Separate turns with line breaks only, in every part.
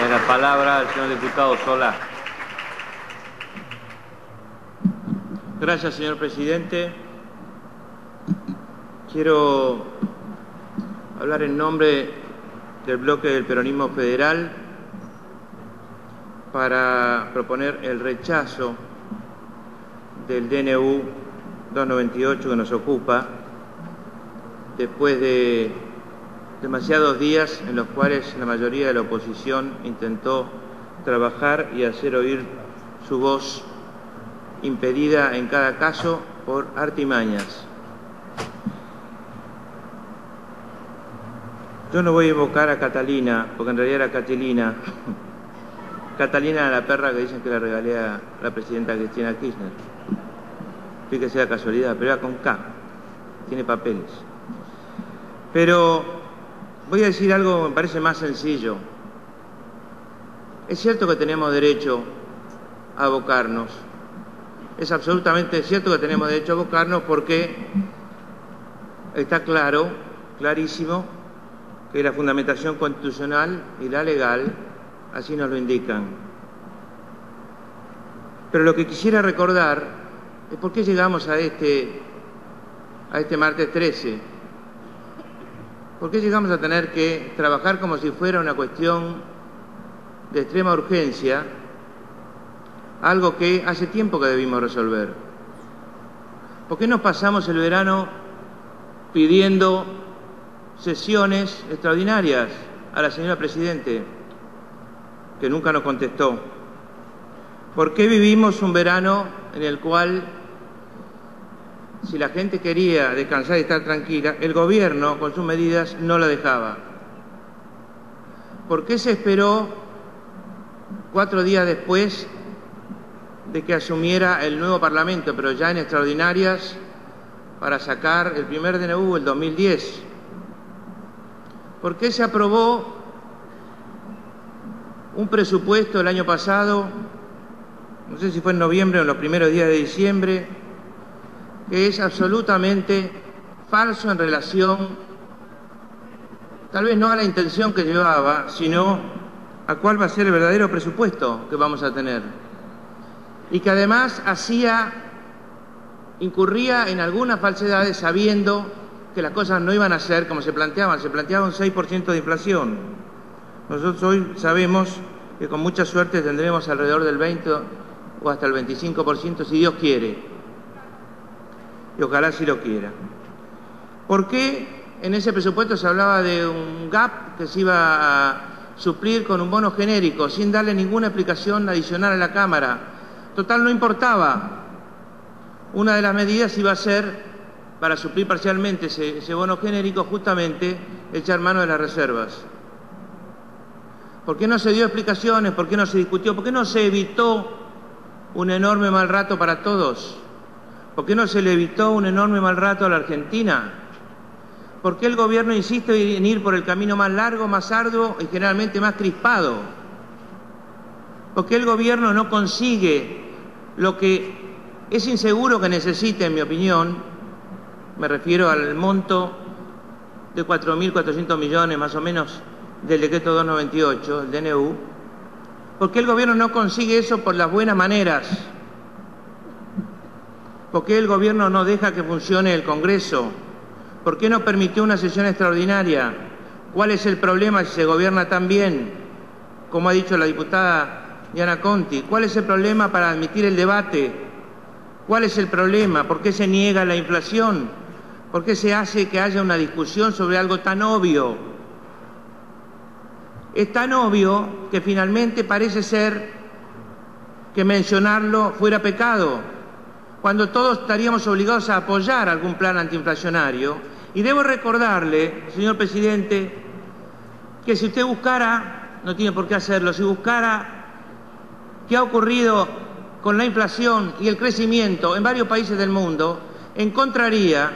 Tiene la palabra el señor diputado Solá.
Gracias, señor presidente. Quiero hablar en nombre del bloque del Peronismo Federal para proponer el rechazo del DNU 298 que nos ocupa después de demasiados días en los cuales la mayoría de la oposición intentó trabajar y hacer oír su voz impedida en cada caso por artimañas. Yo no voy a invocar a Catalina, porque en realidad era Catilina. Catalina era la perra que dicen que le regalé a la presidenta Cristina Kirchner. Fíjese la casualidad, pero era con K, tiene papeles. Pero voy a decir algo que me parece más sencillo. Es cierto que tenemos derecho a abocarnos. Es absolutamente cierto que tenemos derecho a abocarnos porque está claro, clarísimo, que la fundamentación constitucional y la legal así nos lo indican. Pero lo que quisiera recordar es por qué llegamos a este martes 13. ¿Por qué llegamos a tener que trabajar como si fuera una cuestión de extrema urgencia, algo que hace tiempo que debimos resolver? ¿Por qué nos pasamos el verano pidiendo sesiones extraordinarias a la señora Presidente, que nunca nos contestó? ¿Por qué vivimos un verano en el cual, si la gente quería descansar y estar tranquila, el gobierno con sus medidas no la dejaba? ¿Por qué se esperó 4 días después de que asumiera el nuevo Parlamento, pero ya en extraordinarias, para sacar el primer DNU el 2010? ¿Por qué se aprobó un presupuesto el año pasado, no sé si fue en noviembre o en los primeros días de diciembre, que es absolutamente falso en relación, tal vez no a la intención que llevaba, sino a cuál va a ser el verdadero presupuesto que vamos a tener? Y que además incurría en algunas falsedades sabiendo que las cosas no iban a ser como se planteaba un 6% de inflación. Nosotros hoy sabemos que con mucha suerte tendremos alrededor del 20 o hasta el 25% si Dios quiere, y ojalá si lo quiera. ¿Por qué en ese presupuesto se hablaba de un gap que se iba a suplir con un bono genérico sin darle ninguna explicación adicional a la Cámara? Total, no importaba. Una de las medidas iba a ser, para suplir parcialmente ese bono genérico, justamente echar mano de las reservas. ¿Por qué no se dio explicaciones? ¿Por qué no se discutió? ¿Por qué no se evitó un enorme mal rato para todos? ¿Por qué no se le evitó un enorme mal rato a la Argentina? ¿Por qué el gobierno insiste en ir por el camino más largo, más arduo y generalmente más crispado? ¿Por qué el gobierno no consigue lo que es inseguro que necesita, en mi opinión? Me refiero al monto de 4.400 millones más o menos del decreto 298, el DNU. ¿Por qué el gobierno no consigue eso por las buenas maneras? ¿Por qué el gobierno no deja que funcione el Congreso? ¿Por qué no permitió una sesión extraordinaria? ¿Cuál es el problema si se gobierna tan bien, como ha dicho la diputada Diana Conti? ¿Cuál es el problema para admitir el debate? ¿Cuál es el problema? ¿Por qué se niega la inflación? ¿Por qué se hace que haya una discusión sobre algo tan obvio? Es tan obvio que finalmente parece ser que mencionarlo fuera pecado, cuando todos estaríamos obligados a apoyar algún plan antiinflacionario. Y debo recordarle, señor presidente, que si usted buscara, no tiene por qué hacerlo, si buscara qué ha ocurrido con la inflación y el crecimiento en varios países del mundo, encontraría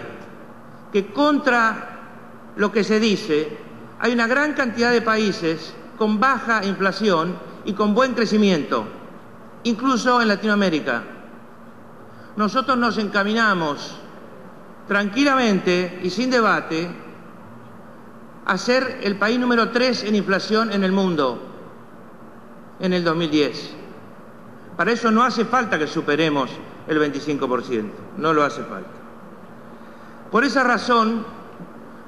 que contra lo que se dice, hay una gran cantidad de países con baja inflación y con buen crecimiento, incluso en Latinoamérica. Nosotros nos encaminamos tranquilamente y sin debate a ser el país número 3 en inflación en el mundo. en el 2010. Para eso no hace falta que superemos el 25%, no lo hace falta. Por esa razón,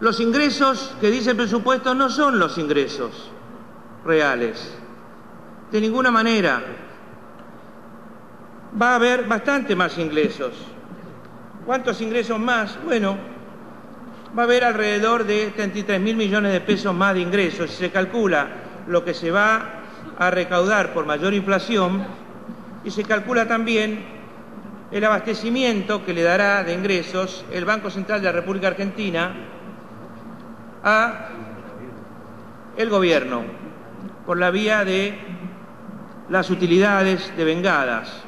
los ingresos que dice el presupuesto no son los ingresos reales, de ninguna manera. Va a haber bastante más ingresos. ¿Cuántos ingresos más? Bueno, va a haber alrededor de 33.000 millones de pesos más de ingresos. Si se calcula lo que se va a recaudar por mayor inflación y se calcula también el abastecimiento que le dará de ingresos el Banco Central de la República Argentina a el gobierno por la vía de las utilidades devengadas,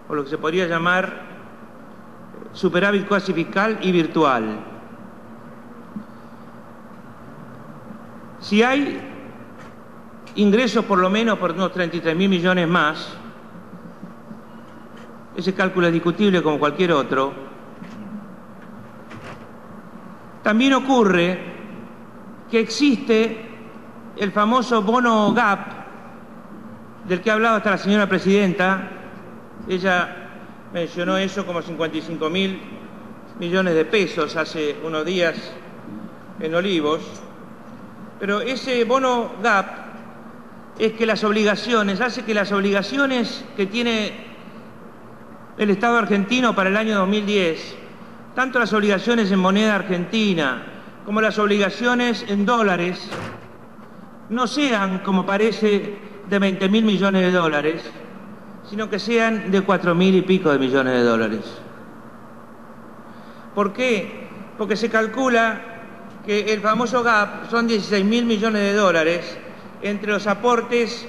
o lo que se podría llamar superávit cuasi fiscal y virtual. Si hay ingresos por lo menos por unos 33.000 millones más, ese cálculo es discutible como cualquier otro, también ocurre que existe el famoso bono GAP, del que ha hablado hasta la señora presidenta. Ella mencionó eso como 55.000 millones de pesos hace unos días en Olivos. Pero ese bono GAP es que hace que las obligaciones que tiene el Estado argentino para el año 2010, tanto las obligaciones en moneda argentina como las obligaciones en dólares, no sean, como parece, de 20.000 millones de dólares, sino que sean de 4.000 y pico de millones de dólares. ¿Por qué? Porque se calcula que el famoso GAP son 16.000 millones de dólares entre los aportes